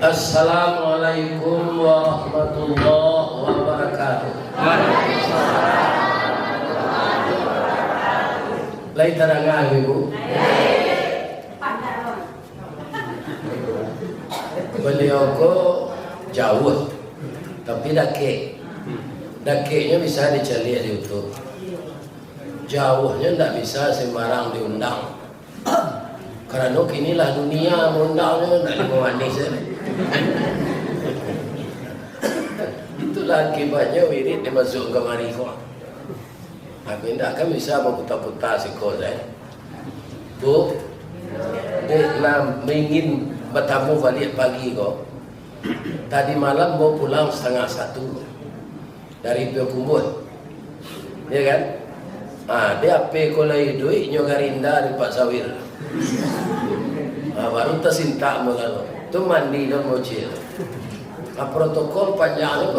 Assalamualaikum warahmatullahi wabarakatuh. Lai tarangan ibu. Beliau ko jauh, tapi dakeknya bisa dicari di YouTube. Jauhnya tidak bisa sembarang diundang. Karena inilah dunia mengundangnya tidak dimanis. Itulah akibatnya wirid dimasuk ke mari kok. Aku tidak akan bisa berputar-putar siko saya. Bu, dia ingin bertamu balik pagi kok. Tadi malam mau pulang 12:30 dari Piokumbut, ya kan? Dia apa kolai duit nyogarinda di Pak Sawir. Baru tersinta mo kalau tu mandi dan bocil. Protokol panjangnya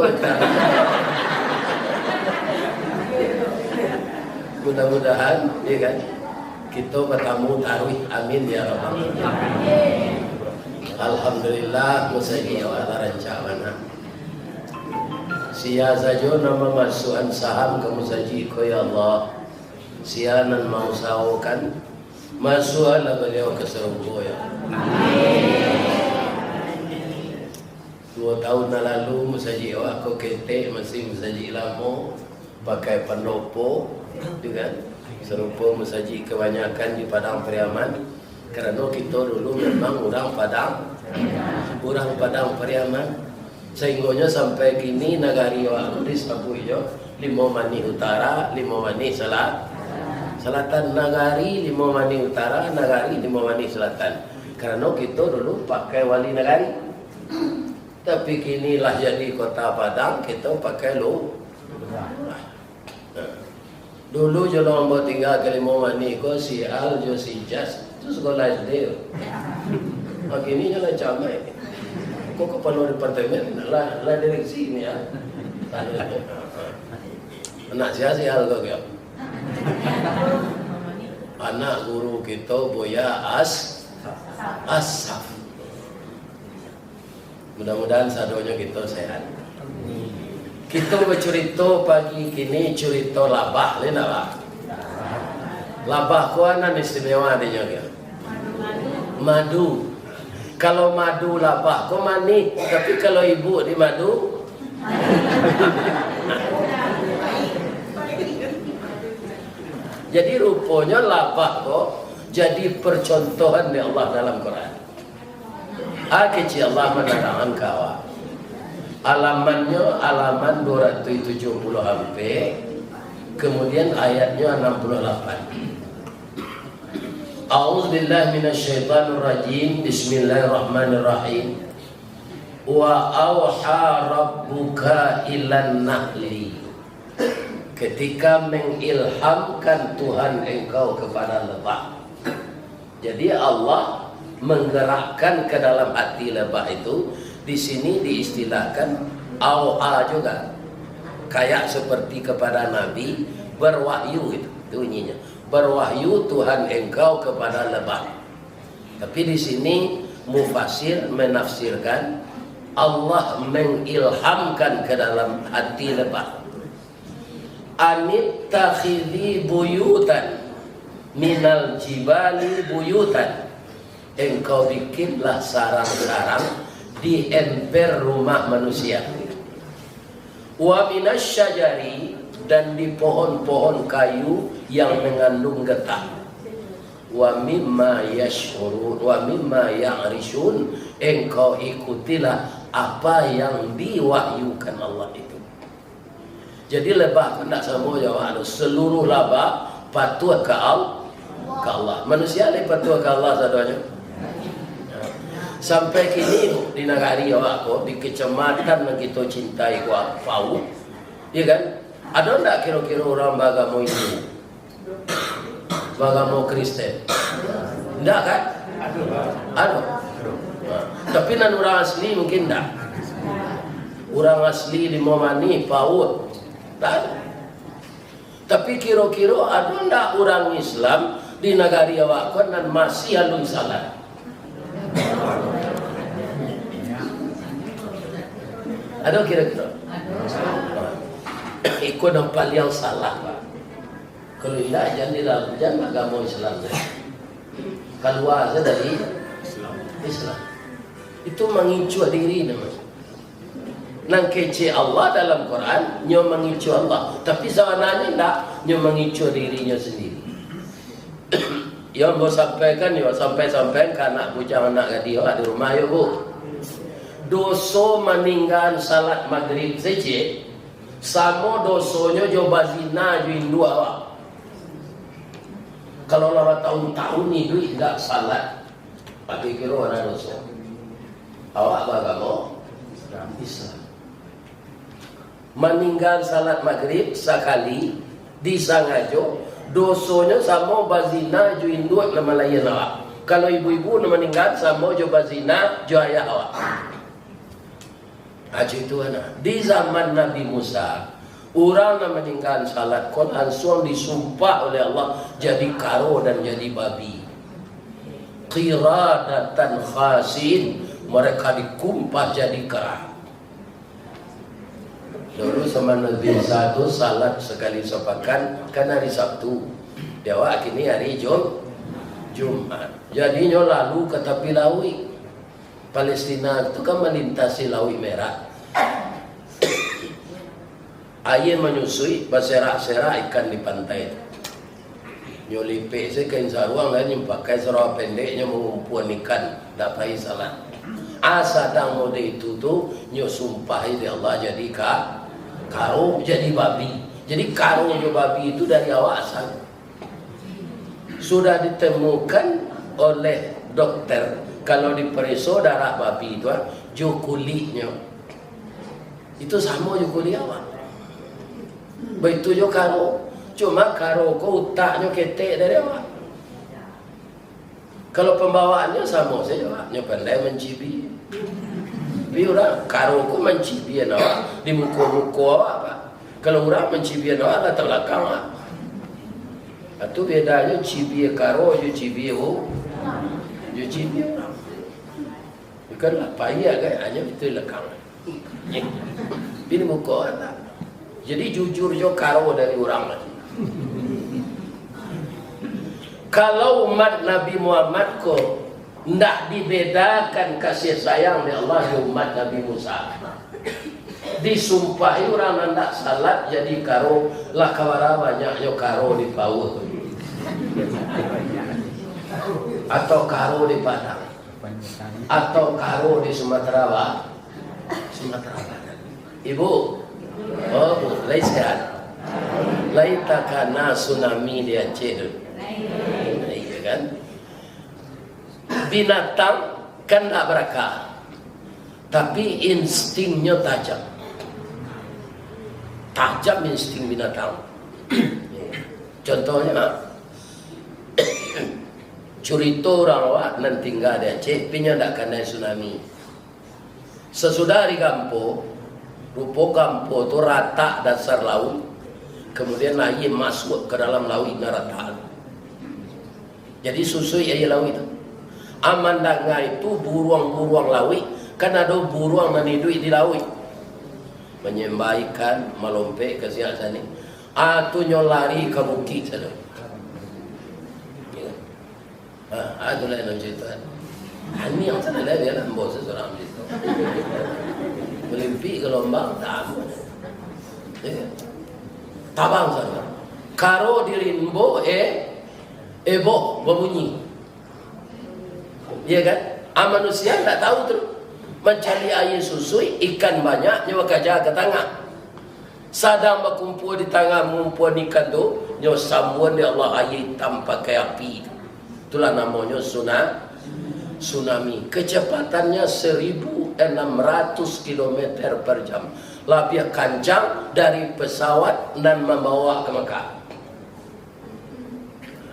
mudah-mudahan, ya kan? Kita bertamu taruh, amin ya rabbal alamin. Alhamdulillah musagi awal rancana. Sia saja nama masukan saham kamu saji ko ya Allah. Sia nan mau sawokan masukan beliau ke Serbo ya. Amin. 2 tahun lalu musaji aku kete masih musaji lama pakai pendopo, kan? Serupa musaji kebanyakan di Padang Pariaman. Kerana kita dulu memang orang Padang Pariaman. Sehingga sampai kini nagari aku di Sabuyo 5 mani utara, 5 mani selatan, nagari 5 mani utara, nagari 5 mani selatan. Kerana kita dulu pakai wali nagari. Tapi kini lah jadi kota Padang, kita pakai dulu jolong buat tinggal ke 5 mani ko si Al jo si Jas itu sekolah SD. Kini jalan camai. Kok kepala departemen lah direksi ini ya. Anak siapa si Al kok ya? Anak guru kita Boya Asaf. Mudah-mudahan sadonya kita sehat. Kita bercerita pagi kini cerita labah, lena lah. Labah kuanan istimewa adanya ya. Madu. Kalau madu labah, kau manis. Tapi kalau ibu di madu, jadi rupanya labah kok jadi percontohan di Allah dalam Quran. Kecil Allah menerangkan kawan. Alamannya alaman 270 sampai kemudian ayatnya 68. A'udzubillahi minasyaitonir rajim. Bismillahirrahmanirrahim. Wa auha rabbuka ilan nahli. Ketika mengilhamkan Tuhan engkau kepada lebah. Jadi Allah menggerakkan ke dalam hati lebah itu. Di sini diistilahkan auha juga. Kayak seperti kepada Nabi berwahyu itu bunyinya. Berwahyu Tuhan engkau kepada lebah. Tapi di sini mufasir menafsirkan Allah mengilhamkan ke dalam hati lebah. Anittakhidhi buyutan minal jibali buyutan. Engkau bikinlah sarang-sarang di emper rumah manusia. Wa minasyajari, dan di pohon-pohon kayu yang mengandung getah. Wa mimma yash'urun wa mimma ya'rishun, engkau ikutilah apa yang diwahyukan Allah itu. Jadi lebah tidak sama jawab, seluruh lebah patuh ke Allah. Manusia ni patuh ke Allah sadonya. Sampai kini di negara aku, di kecamatan yang kita cintai Pau, ya kan? Ada enggak kira-kira orang beragama Hindu? Beragama Kristen? Enggak kan? Ada. Tapi nan orang asli mungkin enggak. Orang asli di Momani, Pau, tak. Tapi kira-kira ada enggak orang Islam di negara aku dan masih halus salat? Ada kira-kira? Ikut nampak yang salah, Pak. Kalau tidak, jangan agama Islam. Keluar dari Islam. Itu mengincu diri namanya. Nang kece Allah dalam Quran, nyo mengincu Allah. Tapi sebenarnya tidak, nyo mengincu dirinya sendiri. Yang mau sampaikan, sampai ke anak bujang anak dia di rumah ya bu. Dosa meninggal salat maghrib saja, sama dosonya jo bazina jo indua awak. Kalau lewat tahun-tahun ni duit tidak salat, tapi kira ada dosa. Awak beragama Islam. Meninggal salat maghrib sekali disangajo, dosonya sama bazina jo indua nama lain awak. Kalau ibu-ibu meninggal sama jo bazina jo ayah awak. Aja itu anak. Di zaman Nabi Musa, orang yang meninggal salat kon langsung disumpah oleh Allah jadi karo dan jadi babi. Qiradatan khasin, mereka dikumpah jadi kera. Dulu sama Nabi Musa itu salat sekali sepekan kan hari Sabtu. Dewa kini hari Jumat. Jadinya lalu ke tepi laut. Palestina itu kan melintasi Laut Merah. Air menyusui, berserak-serak ikan di pantai. Nyolipe saya kain sarung dan yang pakai sarung pendeknya mengumpul ikan, tak payah salat. Asadang mode itu tu nyo sumpahi di Allah jadi karo jadi babi. Jadi karo jo babi itu dari awal asal. Sudah ditemukan oleh dokter. Kalau diperiksa darah babi itu jo kulitnya itu sama jo kulit awak. Begitu jo karo, cuma karo ko utaknya ketek dari awak. Kalau pembawaannya sama saja awak, nyo pandai mencibi. Biura karo ko mencibi awak di muka-muka awak, Pak. Kalau orang mencibi awak latar belakang awak. Itu bedanya cibi karo jo cibi jo cibi orang. Bukanlah payah kan, hanya betul lekang. Ini muka tak. Jadi jujur jo karo dari orang lagi. Kalau umat Nabi Muhammad ko ndak dibedakan kasih sayang dari Allah di umat Nabi Musa. Disumpahi orang ndak salat jadi karo lah kawara banyak jo karo di bawah. Atau karo di Padang. Atau karo di Sumatera Barat. Ibu, oh bu, lain sehat. Lain takana tsunami di Aceh tu. Iya kan? Binatang kan tak berakal, tapi instingnya tajam. Tajam insting binatang. Contohnya, cerita orang awak nan tinggal di Aceh punya tak kena tsunami. Sesudah di kampung, rupa kampung tu rata dasar laut, kemudian air masuk ke dalam laut rata. Jadi susui air laut itu. Aman danga itu buruang-buruang laut, kan ada buruang yang hidup di laut, menyembah ikan, melompat ke sana. Atunya lari ke bukit sana. Itu lah yang cerita. Ini yang sana lah dia nak bawa seseorang cerita. Melimpi ke lombang, tak. Tabang sana. Karo di limbo, ebo berbunyi. Ya kan? Manusia tak tahu tu. Mencari air susui, ikan banyak, nyawa kajah ke tengah. Sadang berkumpul di tengah, mengumpul ikan tu, nyawa sambun di Allah air tanpa kayak api. Itulah namanya tsunami. Kecepatannya 1.600 km per jam. Lebih kencang dari pesawat dan membawa ke Mekah.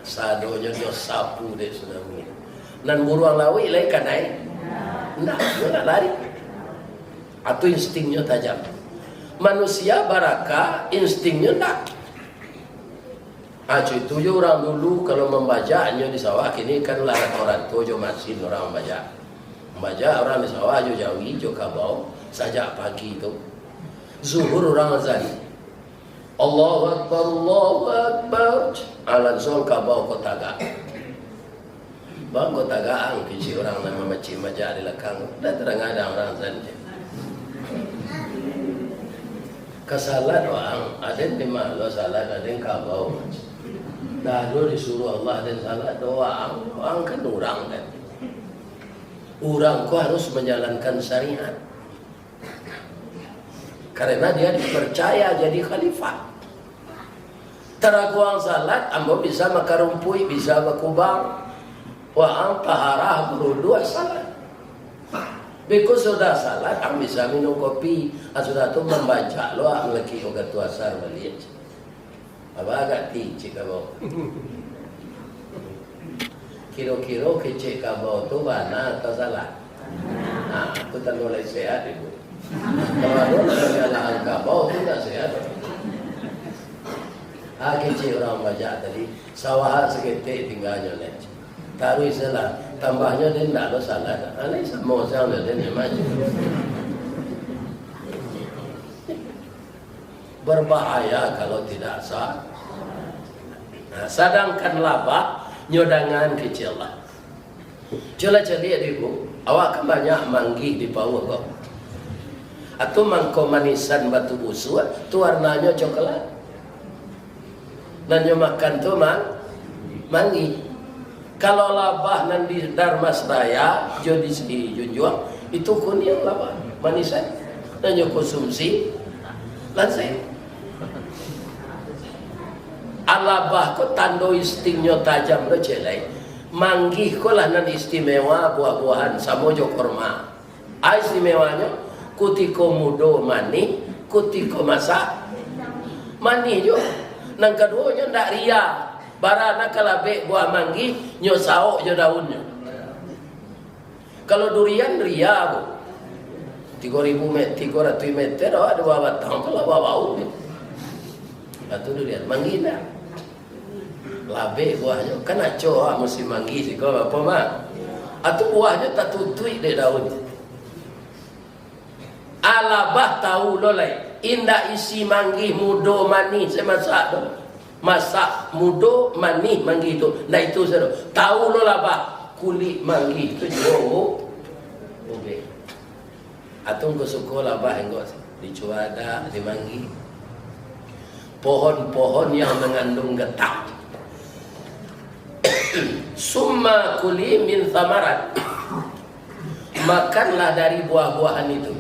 Sadonya dia sapu deh tsunami. Dan buruang laut lain kan naik. Tidak lari. Atau instingnya tajam. Manusia baraka instingnya tak. Itu je orang dulu kalau membacanya di sawah, ini kan larang orang tu je masin orang membaca. Baca orang di sawah jo jawi jo kabau sajak pagi itu. Zuhur orang azan. Allahu Akbar, Allahu Akbar. Alan sol kabau kota gak. Bang kota gaang kecil orang nama macam baca di lekang. Dah terang ada orang azan. Kesalahan orang ada di mana salah ada yang kabau. Lalu disuruh Allah dan salah doa orang kan orang kan. Orang kau harus menjalankan syariat karena dia dipercaya jadi khalifah. Teraguang salat ambo bisa makarumpui bisa bakubang wa ang taharah berdua salat. Because sudah salat ang bisa minum kopi sudah tu membaca lo ang laki ogat tuasar balik. Apa agak tinggi kamu? Kiro-kiro kecil kabau tu mana atau salah? Nah, itu tak boleh sehat itu. Kalau jalan kabau tu tak sehat. Kecil orang baca tadi sawah seketik tinggalnya leh. Taruh salah, tambahnya dia tak ada salah. Ini semua orang dia ni macam. Berbahaya kalau tidak sah. Nah, sedangkan labah nyodangan kecil lah. Coba lihat ibu, awak kan banyak manggih di bawah kok. Atau mangko manisan batu busuk, tu warnanya coklat. Dan nyo makan tu manggih. Kalau labah nan di Darmasraya, jadi di Junjuang, itu kuning labah, manisan. Dan nyo konsumsi, lansai. Alabah ko tando istingnya tajam lo celai. Manggih ko lah nan istimewa buah-buahan samojo korma. Istimewanya kutiko mudo mani, kutiko masak mani jo. Nang keduanya ndak ria. Barana kalabe buah manggih nyo saok jo daunnya. Kalau durian ria bu. 3.000 meter, 300 meter ada bawa batang kalau bawa bau. Atau durian manggih dah. Labe buahnya kan aco mesti manggih sih kau apa mah atau buahnya tak tutui di daun. Alabah tahu lolai indah isi manggih mudo mani saya masak mudo mani manggih itu nah itu saya tahu lo labah kulit manggih itu jauh oke atau kau suka labah enggak dicuada di manggih pohon-pohon yang mengandung getah. Summa kuli min thamarat. Makanlah dari buah-buahan itu.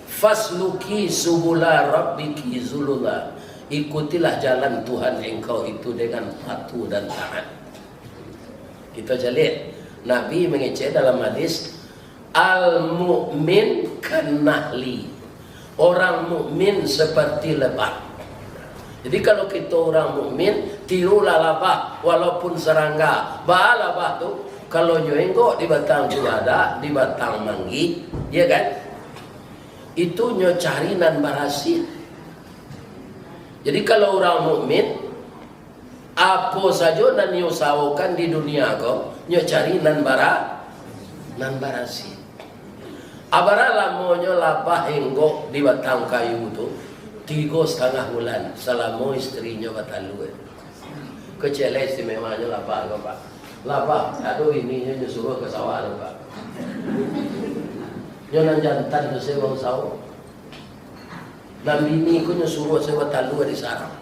Fasluki subula rabbiki zulula. Ikutilah jalan Tuhan engkau itu dengan patuh dan taat. Kita lihat Nabi mengecek dalam hadis al-mu'min kanahli. Orang mukmin seperti lebah. Jadi kalau kita orang mukmin tirulah labah walaupun serangga. Bah labah tu kalau nyoenggok di batang cuada, di batang manggi, ya kan? Itu nyo cari nan barasit. Jadi kalau orang mukmin apa saja nan nyo sawokan di dunia ko, nyo cari nan barasit. Abara lamonyo labah enggok di batang kayu tu 3,5 bulan selama istrinya batalu. Kecele istimewanya labah Pak. Labah aduh ininya nyuruh ke sawah Pak. Nyonan jantan tu saya bang sawah. Dan bini ku nyuruh saya batalu di sarang.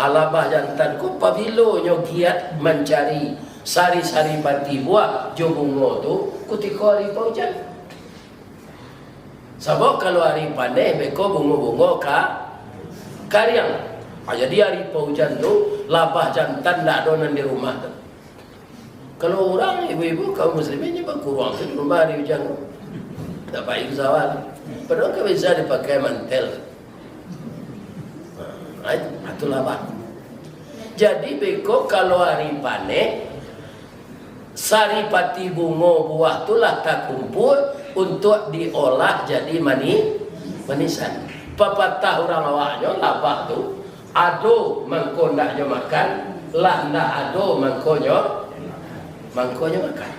Alabah jantan ku pabilo nyo giat mencari sari-sari pati buah jo bungo tu kutiko hari paujan. Sebab kalau hari panen beko bungo-bungo kariang. Jadi hari hujan tu labah jantan tak donan di rumah tu. Kalau orang ibu-ibu kaum muslimin berkurang di rumah hari hujan tu. Tak baik zawal. Padahal kan bisa dipakai mantel. Itu labah. Jadi beko kalau hari panen saripati bungo buah itulah tak kumpul untuk diolah jadi manisan. Pepatah orang awaknya labah tu ado mangko ndaknya makan, lah ndak ado mangkonyo mangkonya makan.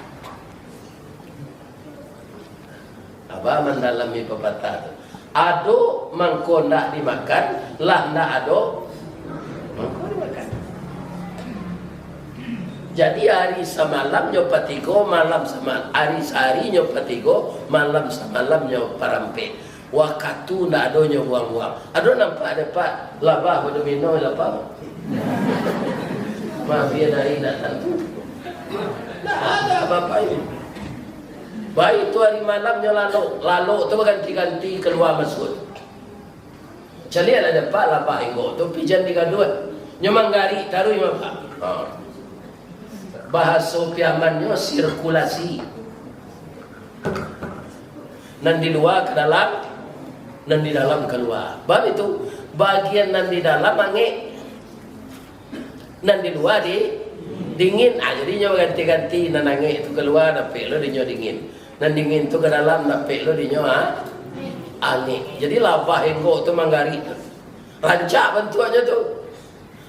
Apa mendalami pepatah tu? Ado mangko nak dimakan, lah nak ado mangko dimakan. Jadi hari semalam nyopa tigo, malam semalam hari sehari nyopa tigo, malam semalam nyopa rampe. Waktu nak ado nyo buang-buang. Ado nampak ada pak labah bodo minum lapar. Mafia dari datang tu. Tak ada apa-apa ini. Baik tu hari malamnya lalu tu ganti-ganti keluar masuk. Cari ada pak lapar engkau tu pijan 32. Nyo manggari taruh imam pak. Bahasa piamannya sirkulasi. Nan di luar ke dalam, nan di dalam keluar. Bab itu bagian nan di dalam angin, nan di luar dingin. Jadinya ganti-ganti nan angin itu keluar, napik lo dinyo dingin. Nan dingin itu ke dalam, napik lo dinyo angin. Jadi labah engkau tu manggari. Rancak bentuknya tu.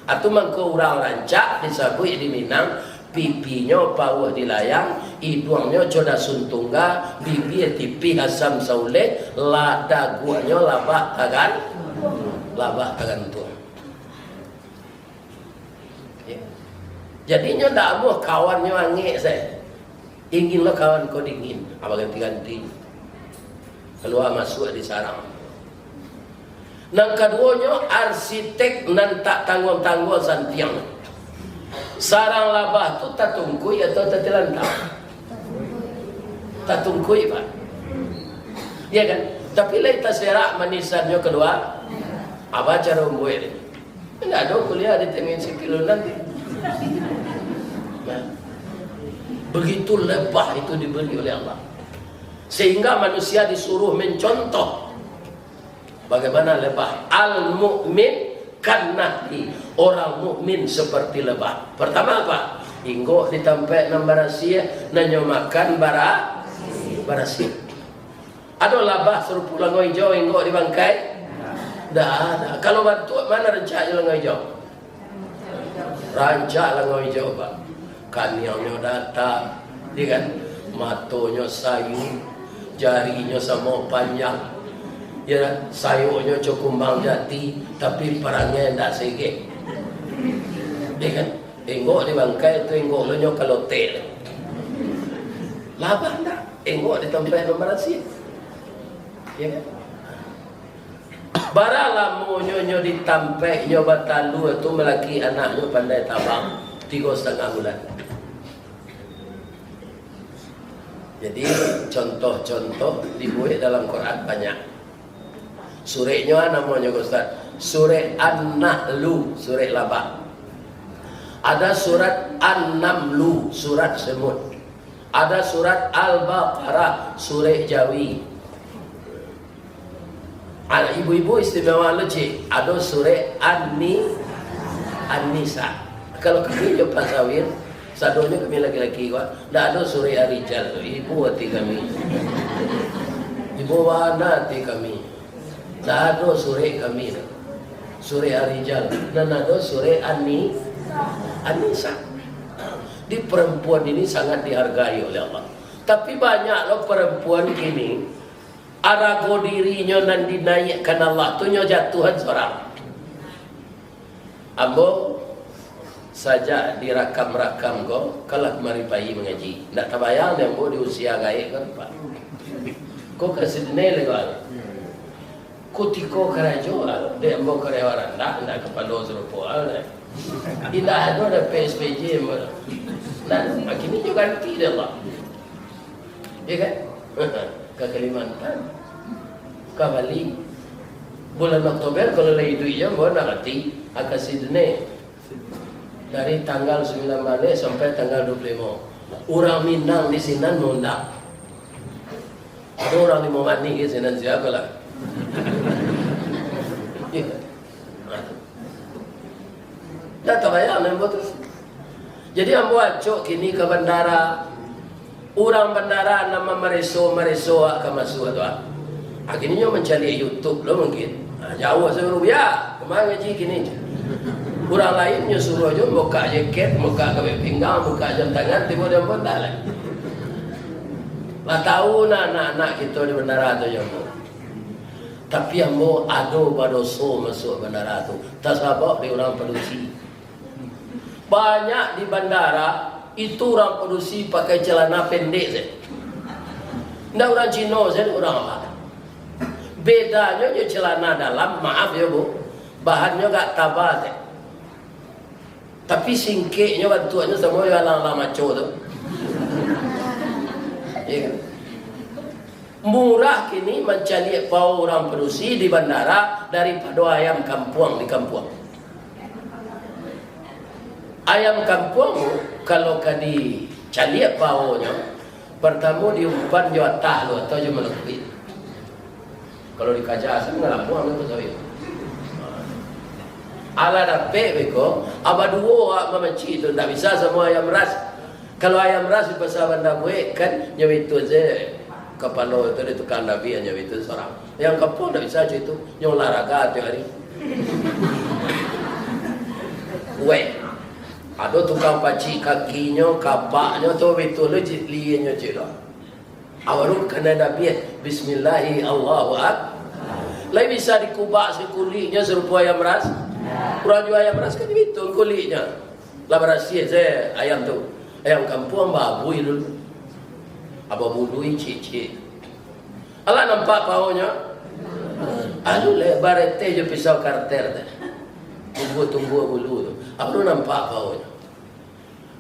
Atau mangko urang rancak disabui di Minang. Pipinya bawah dilayang, hidungnya coda suntungga, bibir tipi asam saule, dagunya labah tagan tuh. Ya. Jadinya tak mau kawannya angin saya. Ingin lo kawan kau dingin, apa ganti-ganti. Keluar masuk di sarang. Nang keduanya arsitek nan tak tanggung-tanggung santiang. Sarang labah tu tak tungkui atau tak terlantang? Tak tungkui pak. Ya kan? Tapi lain tak serak manisannya kedua. Apa cara membuat ini? Tidak ada kuliah di temin sekilo nanti. Nah, begitu lebah itu diberi oleh Allah. Sehingga manusia disuruh mencontoh bagaimana lebah. Al-mu'min kan nahi, orang mukmin seperti lebah. Pertama apa? Inggo ditampe nang barasia nanyo makan barasia. Ada labah suruh pulang hijau inggo di bangkai? Dah ada. Kalau bantu mana rancaknya lengo hijau? Rancak lengo hijau pak. Kaniangnya datang, dia kan? Matonya sayu, jarinya sama panjang. Ya, sayurnya cukumbang jati, tapi perangnya tidak segek. Dia kan, enggok di bangkai itu enggok lo nyok kalau tel. Labah tak, enggok di tempat nomor asyik. Ya kan? Baralah monyo di tampai nyoba talu itu melaki anaknya pandai tabang 3,5 bulan. Jadi contoh-contoh dibuat dalam Quran banyak. Surahnya namanya Ustaz, surah An-Nahlu, surah labah. Ada surat An-Namlu, surat semut. Ada surat Al-Baqarah, surah Jawi. Ibu-ibu istimewa leci, ada surah An-Nisa. Kalau kami je pasawir, sadonya kami laki-laki kok. Tak ada surah Ar-Rijal, ibu hati kami. Ibu wana hati kami. Tak ada surah kami, surah Ar-Rijal, dan ada surah An-Nisa. Di perempuan ini sangat dihargai oleh Allah. Tapi banyak loh perempuan kini, arago dirinya dan dinaikkan Allah tu nyo jatuhan seorang. Ambo saja dirakam-rakam kau, kalau mari bayi mengaji. Tak terbayang yang bo di usia gaya kan pak. Kau kasih dinilai kau. Kutiko kerajo dia mau karyawan nak kepada serupo tidak ada PSBJ dan akhirnya juga ganti dia lah ya kan ke Kalimantan ke Bali bulan Oktober kalau lagi duitnya mau nak ganti ke Sydney dari tanggal 9 Maret sampai tanggal 25 orang Minang di sini nunda ada orang di Momani di sini siapa lah. Dah terbayang yang betul. Jadi ambo acok kini ke bandara. Orang bandara nama mereso ke masuk tu. Akhirnya mencari YouTube lo mungkin. Jauh sebelum ya. Kemana ngaji kini? Orang lainnya suruh je buka jaket, buka kabel pinggang, buka jam tangan, tiba-tiba pun tak lah. Lah tahu nak anak-anak kita di bandara tu yang tapi yang mau ado badoso masuk bandara tu. Tak sabar dia orang produksi. Banyak di bandara itu orang produksi pakai celana pendek saja. Ndak orang Cina saja orang apa? Bedanya je celana dalam, maaf ya Bu, bahannya gak tabah saja. Tapi singkeknya bantuannya semua yang lang-lang maco tu. Ya kan? Murah kini mencari pau orang produksi di bandara daripada ayam kampung di kampung. Ayam kampung kalau kadi cari paunya pertama diumpan jatah lu atau je melekit. Kalau di Kajar saya ngelampung apa saya. Ala dapat beko, abaduo mamaci itu tak bisa semua ayam ras. Kalau ayam ras di pasar bandar buik kan nyawitu je. Kepala itu dia tukang Nabi hanya itu seorang. Yang kampung tak bisa macam itu. Yang olahraga tiap hari. Weh. Ada tukang paci kakinya, kapaknya tu betul le lianya je lah. Awalnya kena Nabi Bismillahi Allahu Akbar. Lai bisa dikubak sekulitnya serupa ayam ras. Kurang jual ayam ras kan betul kulitnya. Lah berhasil saya ayam tu. Ayam kampung babui dulu. Abah budui cik-cik. Allah nampak paunya. Aduh lebar ete je pisau karter tu. Tunggu bulu tu. Abah nampak paunya.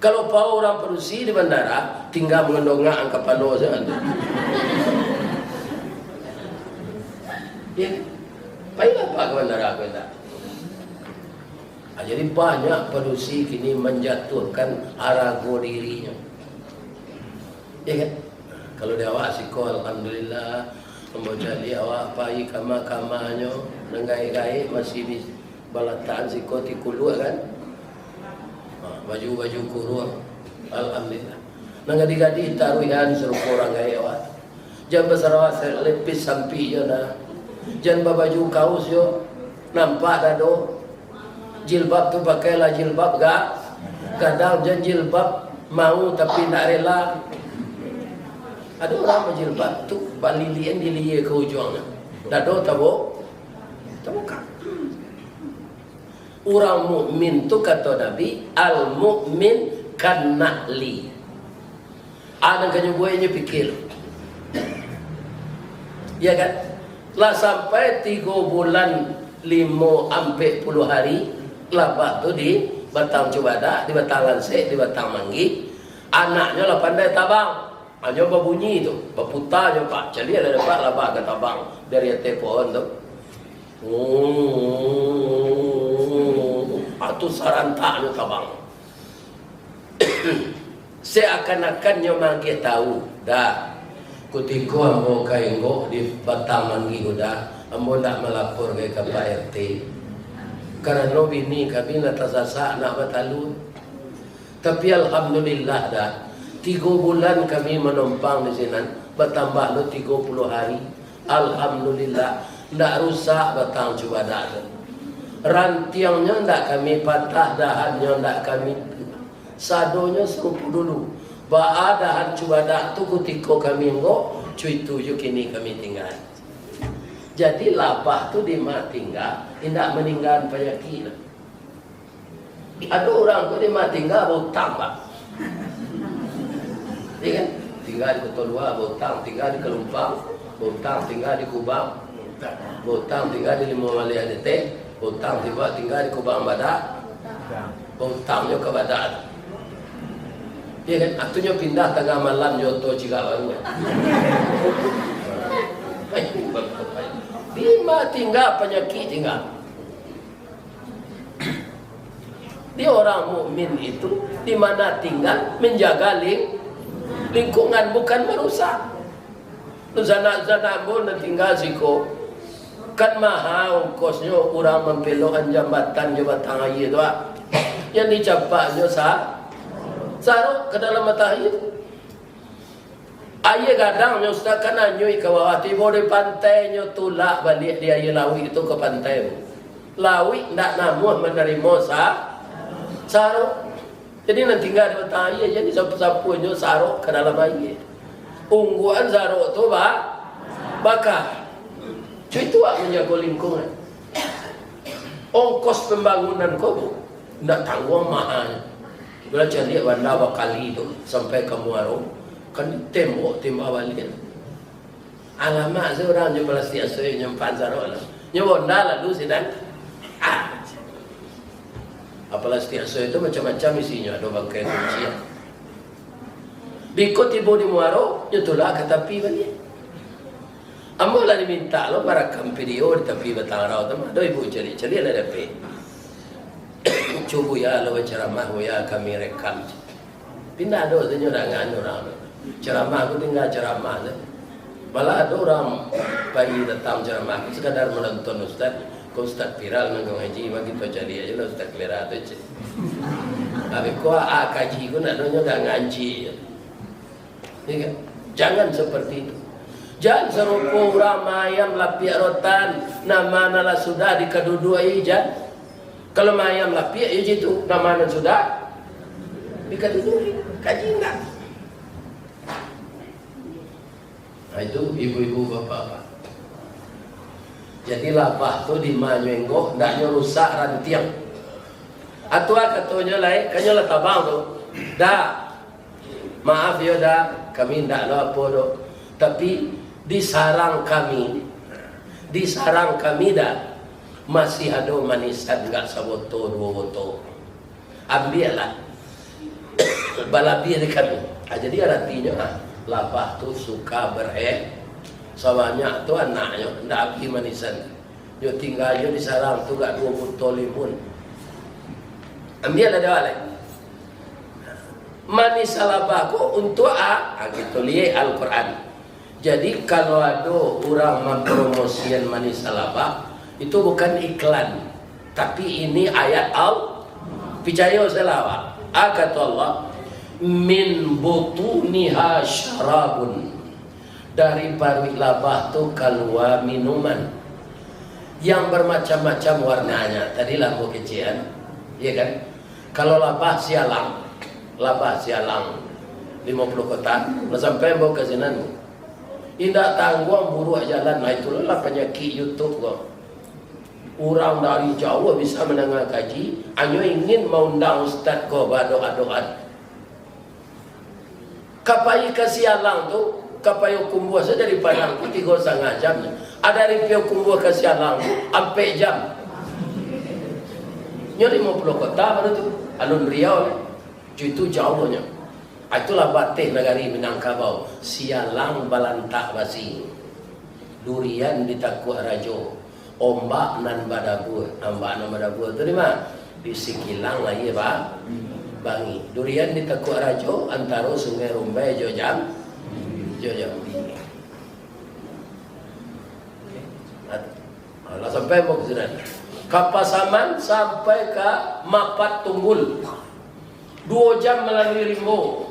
Kalau pau orang produksi di bandara, tinggal mengendongak angka pano saja. Ya, baik apa ke bandara aku tak? Jadi banyak produksi kini menjatuhkan harago dirinya. Ya kan? Kalau dia awak siko alhamdulillah, membaca dia awak pai kama-kamanya, nengai-gai masih di balataan siko tikulu kan? Baju-baju kurung alhamdulillah. Nangadi-gadi taruhan serupa orang gaya awak. Jangan besar awak lepis sampai je dah. Jangan baju kaos yo nampak dado. Jilbab tu pakailah jilbab gak. Kadang jangan jilbab mau tapi tak rela. Ada orang berjilbab tu balilian dilia ke ujungnya. Dado tabo. Tabuka. Orang mukmin tu kata Nabi, al mukmin kan na'li. Ada kan buatnya fikir. Ya kan? Lah sampai 3 bulan 5 sampai 10 hari labah tu di Batang Cubada, di Batang Lansek, di Batang Manggi. Anaknya lah pandai tabang. Hanya berbunyi tu, berputar je pak. Jadi ada dapat labah ke tabang dari atas pohon tu. Itu sarantaknya tabang. Seakan-akannya manggil tahu dah. Ketika ambo kaingo di Batang Manggi dah, ambo nak melapor ke Pak RT. Karena bini kami nak tersasak nak batalu. Tapi alhamdulillah dah. 3 bulan kami menumpang di sini, bertambah lo 30 hari. Alhamdulillah, tidak rusak Batang Cubada. Rantiangnya tidak kami patah, dahannya tidak kami sadonya serupu dulu. Ba'a dahan Cubada tu ketika kami ngok, cuy tujuh kini kami tinggal. Jadi lapah tu di mak tinggal, tidak meninggal penyakit. Ada orang tu di mak tinggal botang pak. Ya kan? Tinggal di Kota Luar, botang. Tinggal di Kelumpang, botang. Tinggal di Kubang, botang. Tinggal di Lima Malay Adetek, botang. Tinggal di Kubang Badak, botangnya ke Badak. Ya kan? Artinya pindah tengah malam joto juga baru. Lima tinggal penyakit tinggal. Dia orang mukmin itu di mana tinggal menjaga lingkungan bukan merusak. Zana-zana pun tinggal siko kan mahal ongkosnya orang mempelokan jambatan air tu. Yang dicapaknya saruk ke dalam matahari. Air kadangnya Ustaz kan anyui ke bawah tiba di pantainya tulak balik di air lawi itu ke pantai. lawi ndak namuh menerima sarok. Jadi nanti enggak ada tanya, jadi sapu-sapunya sarok ke dalam air. Ungguan sarok tu bakar. Cuy itu menjaga lingkungan. Ongkos pembangunan kau ndak tanggung mahal. Bila cari bandar bakali itu sampai ke Muaro, kan tembok balik. Alamak seorang yang plastik asal nyempan sarok lah. Nyebonda lah dulu sedang. Plastik asal itu macam-macam isinya, ada bangkai kucing. Bikut tiba di Muaro, nyutulah ke tepi balik. Ambo lah diminta lo merekam video di tepi batang rau tu, ada ibu cari ada dapat. Cuba ya lo ceramah ya kami rekam. Pindah ada tu nyorangan orang. Ceramah aku tinggal ceramah tu. Malah ada orang pagi datang ceramah aku sekadar menonton ustaz. Kau ustaz viral nanggung haji bagi tu cari aja lo ustaz kelera tu je. Tapi kau kaji kau nak nyonya dah ngaji. Jangan seperti itu. Jangan serupa orang mayam lapiak rotan nama nala sudah di kedua ijan. Kalau mayam lapiak ya itu nama nala sudah di kedua kaji enggak. Nah, itu ibu-ibu bapak-bapak. Jadi lapah tu di manyenggoh ndak rusak rantiang. Atua katanya lain kanyola tabang tu. Dah. Maaf ya dah, kami ndak lo apa do. Tapi di sarang kami dah masih ada manisan enggak saboto dua boto. Ambillah. Balabi di kami. Jadi artinya lapah tu suka Sawanya tu anaknya ndak pergi manisan. Yo tinggal yo di sarang tu gak 2 botol limun. Ambil ada balik. Manis alabaku untuk gitu lihat Al-Quran. Jadi kalau ada orang mempromosikan manis alaba itu bukan iklan, tapi ini ayat Percaya selawat. Kata Allah, min butuniha syarabun. Dari paruh labah tu keluar minuman yang bermacam-macam warnanya. Tadi lampu kecian, ya kan? Kalau labah sialang 50 kotak, sampai bawa ke sini. Indah tanggung buruh jalan, nah itulah penyakit YouTube kok. Orang dari Jawa bisa mendengar kaji, hanya ingin mengundang ustaz kau berdoa-doa. Kapai ke sialang tu. Kapai hukum buah saja dari Padang 3,5 jam. Ada dari hukum buah ke sialang sampai jam. Nyari 50 kota baru tu. Alun Riau itu jauhnya. Itulah batih negari Minangkabau. Sialang balantak basi. Durian di Takuk Rajo. Ombak nan badabur. Ombak nan badabur tu di mana? Di Sikilang lagi pak. Bangi. Durian di Takuk Rajo antara Sungai Rumbai Jojam. Kalau sampai mau ke sana, Kapasaman sampai ke Mapat Tunggul 2 jam melalui Rimbo.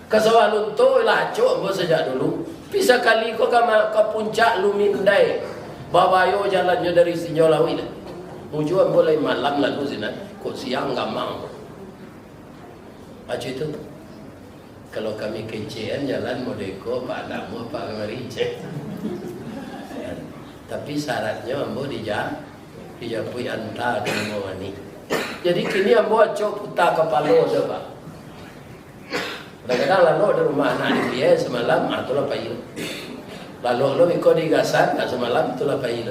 Ke Sawalunto Laco sejak dulu. Bisa kali kau ke puncak Lumindai. Babayo jalannya dari Sinjolawi. Mujuan boleh malam lalu sana. Kok siang enggak mau. Macam itu. Kalau kami kecian jalan modeko Pak Damu Pak Merice. Tapi syaratnya ambo dijapui anta dengan wani. Jadi kini ambo acok putar kepala dah Pak. Kadang-kadang lalu di rumah anak dia semalam itulah payil. Lalu lo ikut digasan semalam itulah payil.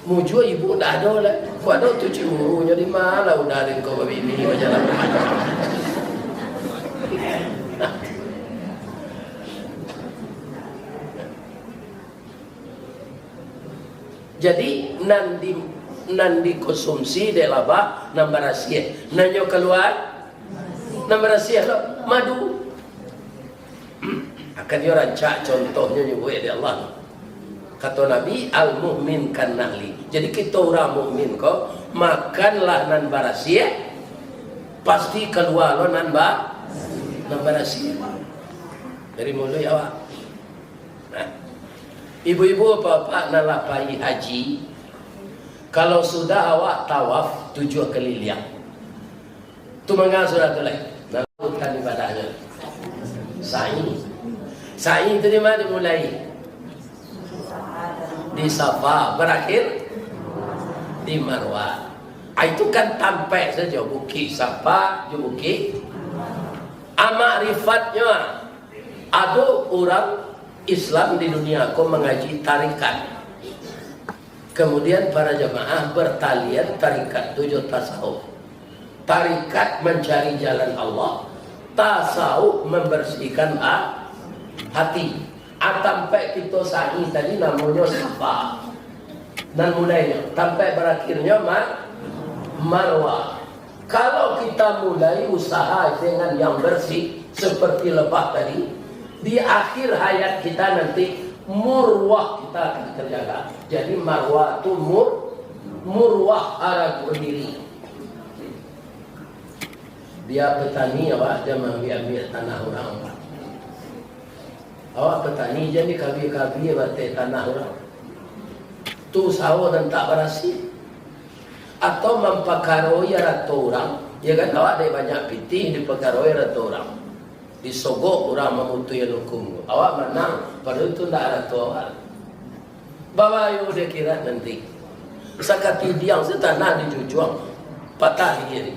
Mujo ibu dah ada lah. Kau ada tu cimurunya di mana udah ada kau babi ini berjalan. Jadi nandi konsumsi de laba nambah rahasia. Nanyo keluar nambah rahasia lo madu. Akan dia rancak contohnya nyebut dia Allah. Kata Nabi al-mu'min kan nahli. Jadi kita orang mukmin kok makanlah nambah rahasia pasti keluar lo nambah rahasia. Dari mulut awak. Nah. Ibu-ibu bapak nak lapai haji, kalau sudah awak tawaf 7 keliling, tu mengang sudah tu lain. Nak lakukan ibadahnya. Sa'i. Sa'i itu di mana dimulai? Di Safa, berakhir di Marwah. Itu kan tampai saja bukit Safa, bukit. Ma'rifatnya ada orang Islam di dunia kau mengaji tarikat. Kemudian para jamaah bertalian tarikat 7 tasawuf. Tarikat mencari jalan Allah, tasawuf membersihkan hati. Sampai kita sa'i tadi namanya Safa. Dan mulainya sampai berakhirnya Marwah. Kalau kita mulai usaha dengan yang bersih seperti lebah tadi, di akhir hayat kita nanti murwah kita akan terjaga. Jadi marwah itu murwah arah berdiri. Dia petani awak dia mengambil tanah orang. Awak petani jadi kabi-kabi batai tanah orang. Tu sawo dan tak berhasil. Atau memperkaroi rato orang, ya kan awak ada banyak pitih diperkaroi rato orang, disogok orang memutui hukum, awak menang, padahal itu tidak rato awak. Bawa ayo dia kira nanti, sakati diang setanah dijujuang, patah diri.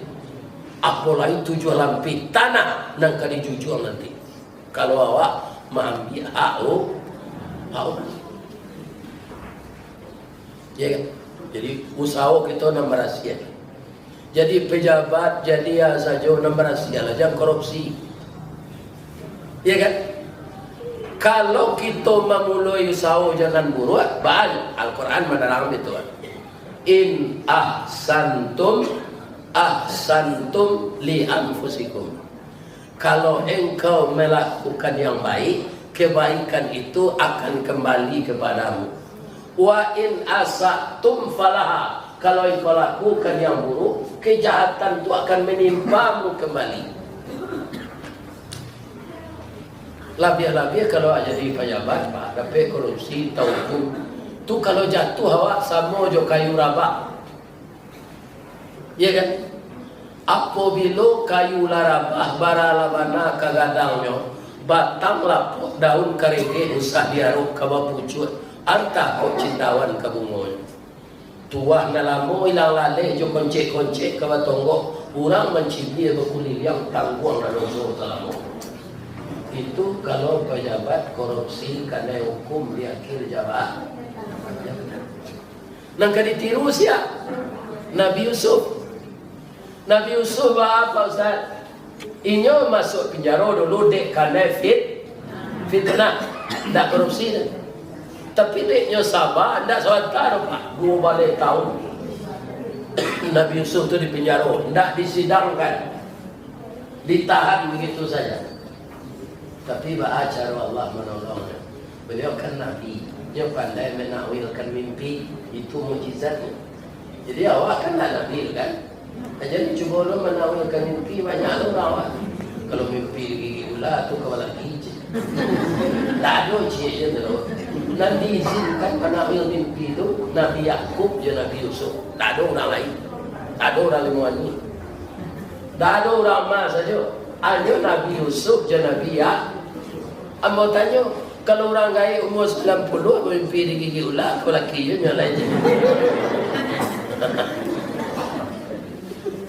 Apalagi 7 lampi tanah nang kali dijujuang nanti. Kalau awak mengambil hak ya kan? Jadi usaha kita nak berhasil. Jadi pejabat jadi ya saja nak berhasil lah, jangan korupsi. Ya kan? Kalau kita memulai usaha jangan buruk, banyak Al-Quran menerang itu. In ahsantum li anfusikum. Kalau engkau melakukan yang baik, kebaikan itu akan kembali kepadamu. Wa in asatum falaha. Kalau engkau lakukan yang buruk, kejahatan itu akan menimpamu kembali. Lebih-lebih kalau jadi pejabat, Pak, tapi korupsi, tauku, tu kalau jatuh awak sama jo kayu rabak. Ya kan? Apabila kayu larabah baralabana kagadangnya, batang lapuk daun kerenge usah diaruk ke pucut. Antah kau cintawan ke bungoy. Tuah nalamu ilang lale jo koncek-koncek ke batonggok. Orang mencibir berkulit yang tangguang dan usul talamu. Itu kalau pejabat korupsi karena hukum di akhir jabatan. Nang ditiru siap Nabi Yusuf. Nabi Yusuf apa Ustaz? Inyo masuk penjara dulu dek karena fitnah, tak korupsi dah. Tapi deknya sabar, tidak sebentar Pak. 2 balik tahun Nabi Yusuf itu di penjara, tidak disidangkan, ditahan begitu saja. Tapi cara Allah menolongnya. Beliau kan Nabi, dia pandai menakwilkan mimpi, itu mujizatnya. Jadi awak kan tak Nabi kan? Jadi cuba lo menakwilkan mimpi, banyak orang awak. Kalau mimpi gigi ular tu kau lagi je. Tak ada cik je tu. Nanti izinkan menakwil mimpi itu Nabi Yakub je Nabi Yusuf. Tak ada orang lain. Tak ada orang Limwani. Tak ada orang emas saja. Hanya Nabi Yusuf je Nabi Yakub. Ambo tanya, kalau orang gaya umur 90 mimpi di gigi ular, kau laki je yang lain je.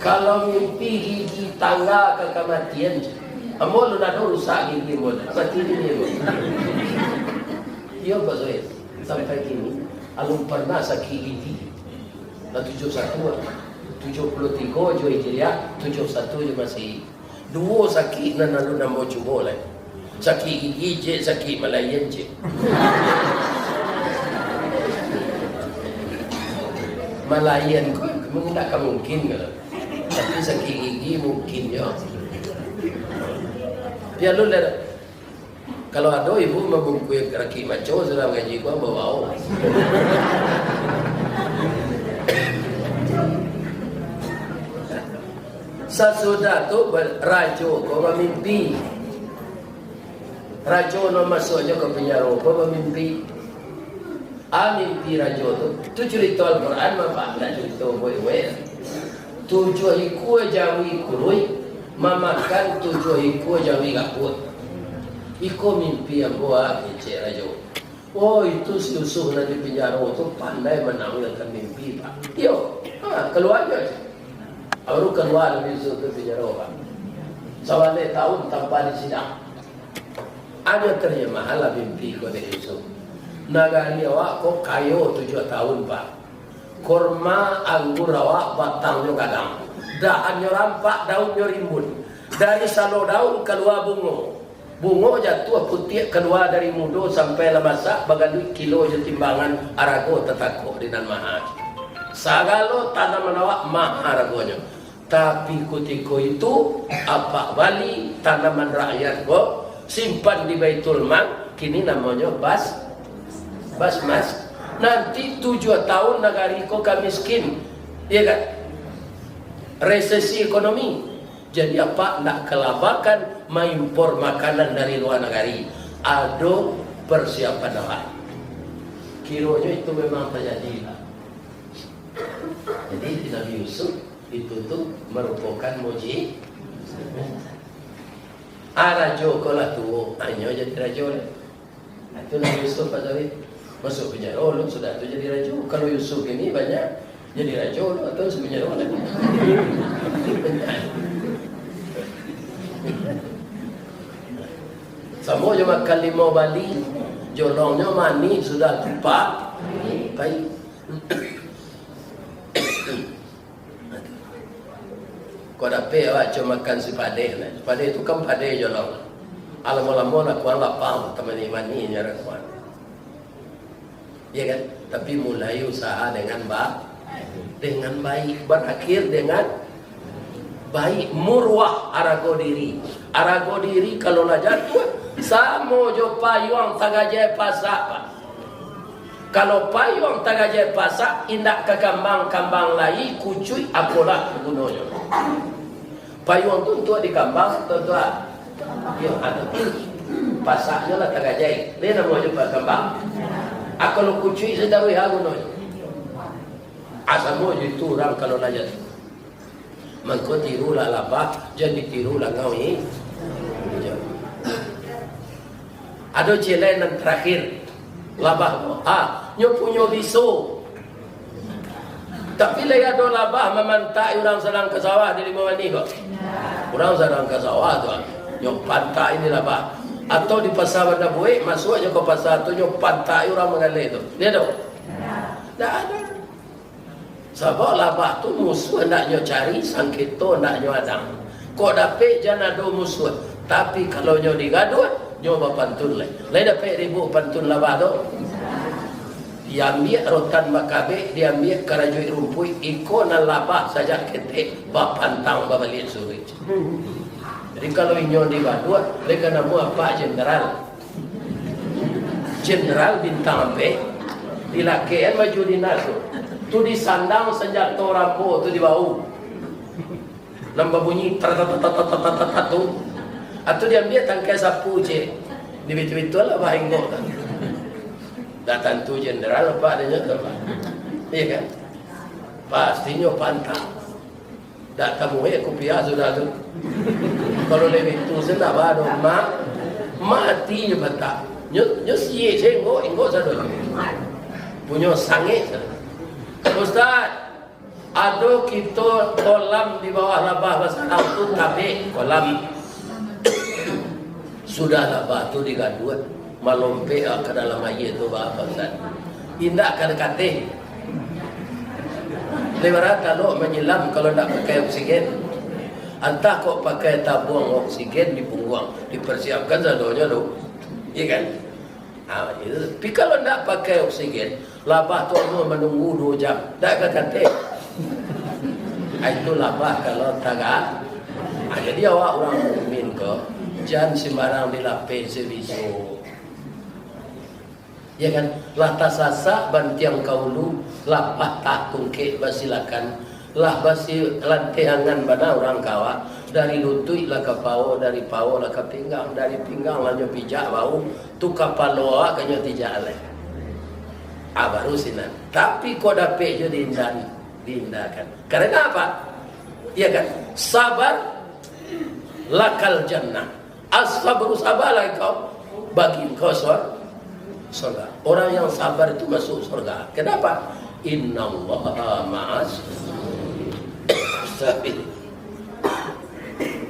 Kalau mimpi gigi tangga ke kematian je. Ambo lu nak rusak gigi mo. Mati dia. Dia pasal sampai kini alun pernah sakit gigi. Na 71, 73 jo Hijriah, 71 je masih. 2 sakit na nalu na mo cuba lah. Sakit gigi je, sakit Malayan je. Malayan ko tak mungkin kalau. Tapi sakit gigi mungkin ya. Dia lu dah. Kalau ada ibu membungkui kaki maco sudah mengaji gua bawa. Sesudah tu rajo kau bermimpi. Rajo no masuknya ke penjara kau bermimpi. mimpi rajo tu cerita Al-Quran apa nak cerita boleh. Tujuh ikut jawi kurui mamakan tujuh ikut jawi kaput. Ikut mimpi yang buat kecil rajo. Oh itu si Yusuf nanti penjara tu pandai menampilkan mimpi pak. Yo, keluar aja. Baru keluar dari Yusuf tu penjara pak. Sawale tahun tanpa disidang. Ada terjemah lah mimpi kau dari Yusuf. Nagari awak kau kayo 7 tahun pak. Korma anggur awak batangnya kadang. Dahannya rampak, daunnya rimbun. Dari salo daun keluar bungo. Bungo jatuh putih keluar dari mudo sampai lemasak bagai kilo je timbangan arago tetako di nan mahal. Sagalo tanaman awak mah aragonya. Tapi kutiko itu apa bali tanaman rakyat kok simpan di Baitul Mal kini namanya basmas. Nanti 7 tahun negari ko miskin, ya kan? Resesi ekonomi. Jadi apa? Nak kelabakan mengimpor makanan dari luar negeri. Ada persiapan awak. Kiranya itu memang terjadi. Jadi Nabi Yusuf itu tuh merupakan muji. Rajo kalau tu hanya jadi rajo. Itu Nabi Yusuf pada masuk penjara, lu sudah tu jadi raja. Kalau Yusuf ini banyak jadi raja atau sebenarnya lagi. Sama je makan 5 bali, jolongnya mani sudah tupak, baik. Kau dapat awak cuma makan si padeh, padeh itu kan padeh jolong. Alam-alam nak kuat lapang teman mani ni orang kuat. Ya kan? Tapi mulai usaha dengan baik, berakhir dengan baik. Murwah arago diri kalau nak jatuh samo jo payung tagajai pasak pak. Kalau payung tagajai pasak indak ke kambang lai kucuy apalah gunanya. Payung tu untuk di kambang tu yo ada pasaknya lah tagajai dia namanya pak kambang. Kalau kucing sedang rihagu no. Asamo itu orang kalau najat. Mangko tiru lah labah, jadi tiru lah ngau ini. Ada celen yang terakhir labah. Nyo punya bisu. Tapi lagi ada labah memantai orang sedang ke sawah di 5 mani kok. Orang sedang ke sawah tu. Nyo pantai ini labah. Atau di pasar Bandar Buik masuk aja ke pasar tu nyo pantai orang mengalir tu. Dia tahu? Tak ada. Sebab labah tu musuh nak nyo cari, sangkito nak nyo adang. Kok dapat jangan ada musuh. Tapi kalau nyo digaduh, nyo berpantun lah. Lain dapat ribu pantun labah tu. Dia ambil rotan makabe, dia ambil karajuit rumpui, ikut dan labah saja ketik, berpantang berbalik suri. Jadi kalau inyo digaduh, mereka nama apa jenderal? Jenderal bintang apa? Dilakian maju dinasu. Tu disandang senjata rambo tu di bau. Lamba bunyi tat tu. Atau dia ambil tangkai sapu je. Di betul-betul lah bahinggo kan. Datang tu jenderal apa adanya tu apa? Iya kan? Pastinya pantang. Tak tamu kopiah sudah tu. Kalau lebih tu senang baru mati je bata. Nyo siye engko sado. Punya sangit. Ustaz, ada kita kolam di bawah labah basah tu tapi kolam sudah labah tu digaduh malompe ke dalam air tu bah Ustaz. Indak kate. Lebaran kalau menyelam kalau nak pakai oksigen, entah kok pakai tabung oksigen di punggung, dipersiapkan sadonya tu, iya kan? Tapi kalau nak pakai oksigen, labah tu menunggu 2 jam, tak kate. Itu labah kalau tagak. Jadi awak orang mukmin ke, jangan sembarang dilapis sebisu. Ya kan, lah tasasa bantiang kaulu lah patah tungkik basilakan lah basi lantehangan bana orang kawa dari lutut lah ke pau, dari pau lah ke pinggang, dari pinggang lah nyo pijak bau tu kapaloa kanyo tijak alai. baru sinan. Tapi kau dapat je diindahkan. Karena apa? Ya kan? Sabar lakal jannah. As-sabru, sabarlah kau, bagi kau surga. Orang yang sabar itu masuk surga. Kenapa? Innallaha ma'as sabirin.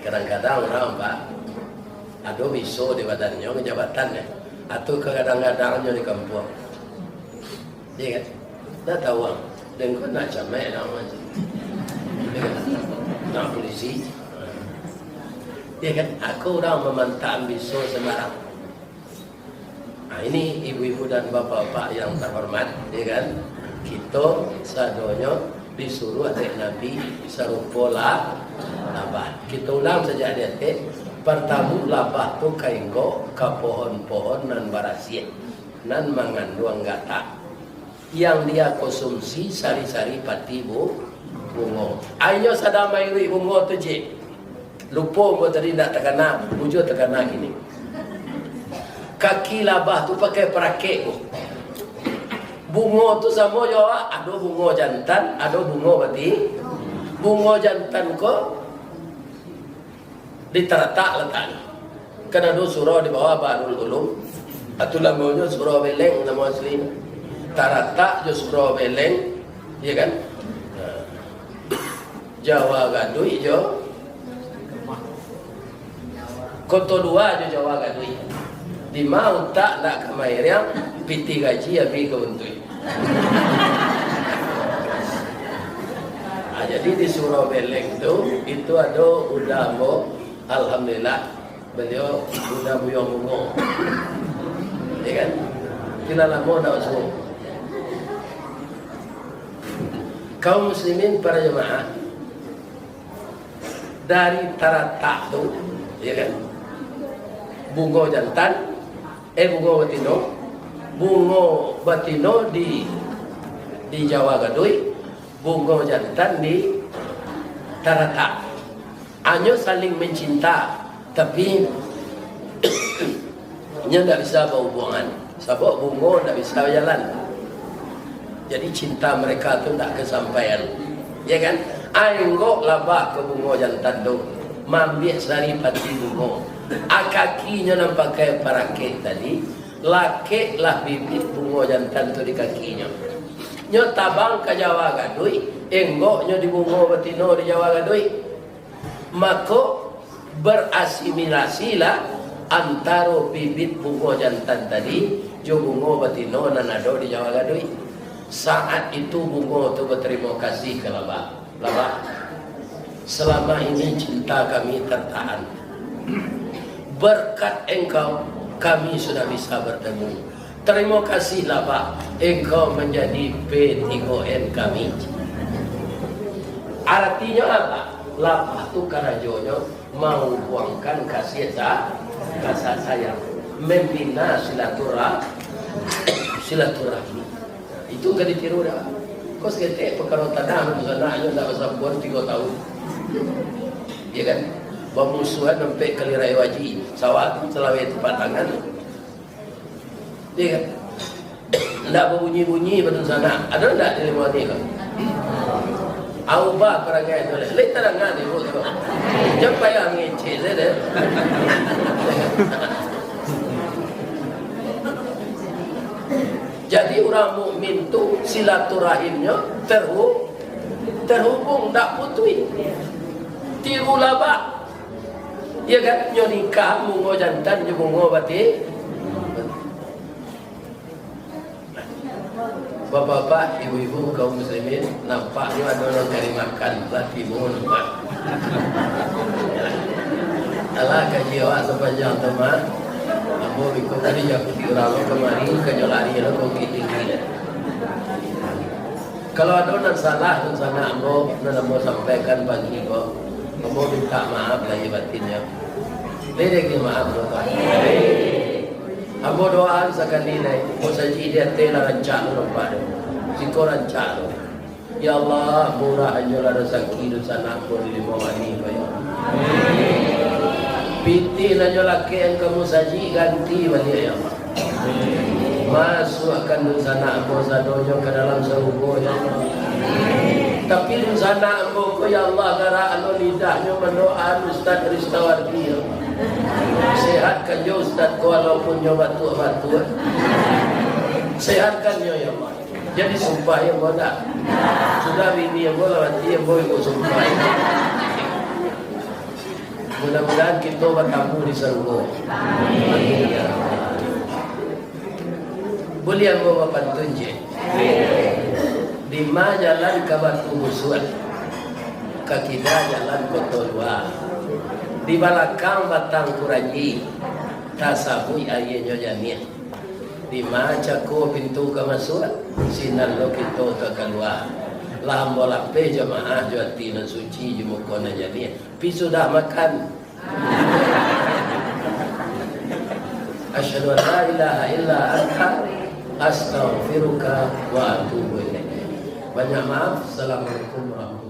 Kadang-kadang orang Pak ada miso di badannya ke jabatannya, atau kadang-kadangnya di kampung. Dia kan? Dah tahu orang. Dan kau nak camai nak macam. Dia kan? Nak polisi. Dia kan? Aku orang memantau miso sembarang. Nah, ini ibu-ibu dan bapak-bapak yang terhormat, dia kan? Kita sadonya disuruh adik Nabi serupa labah. Kita ulang saja adik. Pertama labah tu kainggo ke pohon-pohon nan barasit nan mengandung gata. Yang dia konsumsi sari-sari pati bungo. Ayo sadamai ri bungo tu je. Lupa gua tadi nak terkena, wujud terkena gini. Kaki labah tu pakai perakek. Bungo tu sama juga, ada bungo jantan, ada bungo bati. Bungo jantan ko diteratak letak. Kan ada surah di bawah Bahrul Ulum. Atau namanya surah Beleng nama asli. Teratak je surah Beleng, ya kan? Jawa Gadui je. Koto dua je Jawa Gadui. Di mau tak nak kemair yang piti gaji abi ke untui. Jadi di surau Beleng itu ada udamo, alhamdulillah beliau udah buyong-buyong, ya kan? Kita lama dah semua. Kaum muslimin para jemaah dari taratak tu, ya kan? Bungo jantan, bungo batino di Jawa Gadui, bungo jantan di Taratak. Hanya saling mencinta, tapi nya tidak bisa berhubungan. Sebab bungo tidak bisa berjalan. Jadi cinta mereka tu tidak kesampaian, ya kan? Ainggo labah ke bungo jantan tu, mambiak sari pati bungo. Kakinya nampak kayak parakek tadi. Laki lah bibit bungo jantan tu di kakinya. Nyo tabang ke Jawa Gadui, enggoknya di bungo betino di Jawa Gadui. Maka berasimilasilah antara bibit bungo jantan tadi jo bungo betino nan ada di Jawa Gadui. Saat itu bungo tu berterima kasih ke labah. Selama ini cinta kami tertahan. Berkat engkau kami sudah bisa bertemu. Terima kasih labah, engkau menjadi P3N kami. Artinya apa? Labah tu karajonya mau buangkan kasih sayang, membina silaturahmi. Itu kan ditiru dah. Kau seketik perkara tanah anaknya tak pasal buat 3 tahun. Ya kan? Bermusuhan sampai kali raya wajib sawat selawai tempat tangan. Dia kan tidak berbunyi-bunyi betul sana. Ada tak di luar ni kan? Aubah perangai tu leh terangan ni buat tu. Jangan payah ngecek saja. Jadi orang mukmin tu silaturahimnya terhubung tak putus. Tiru labah. Ya kan, nyo nikah bungo jantan, nyo bungo bati. Bapak-bapak, ibu-ibu, kaum muslimin, nampaknya ada orang cari makan bati bungo nampak. Alah kaji awak sepanjang teman. Ambo biko tadi jago diurang kemari kenyo lari lo kok tinggi. Kalau ada orang salah dan sana ambo sampaikan bagi kau. Kamu minta maaf lahir batinnya. Lelaki maaf doa. Ambo doa sekali naik. Mau saja dia telah rancak nampak. Siko rancak. Ya Allah, murah ajalah rezeki dosa nakul di bawah ini kaya. Piti aja laki yang kamu saji ganti balik ya Allah. Masukkan sana ambo sadonyo ke dalam surga ya Allah. Tapi sana ambo ko ya Allah gara anu lidahnya mendoa Ustaz Ristawardi ya Allah. Sehatkan yo Ustaz ko walaupun yo batu-batu. Sehatkan yo ya Allah. Jadi sumpah ya bodak. Sudah ini ya bola mati ya boy ko sumpah. Mudah-mudahan kita bertemu di surga. Amin ya Allah. Boleh ambo bapak tunjuk. Di mana jalan ke Batu Busuan, ke kiri jalan Kotolua, di belakang Batang Kuraji, tasabui ayahnya jamiah. Di mana cako pintu ke masuk, sinar lo kita ke keluar. Lambo lape jamaah juatina suci jumukona jamiah. Pi sudah makan. Asyhadu an la ilaha illa anta astaghfiruka wa atubu ilaik. Banyak maaf. Assalamualaikum warahmatullahi wabarakatuh.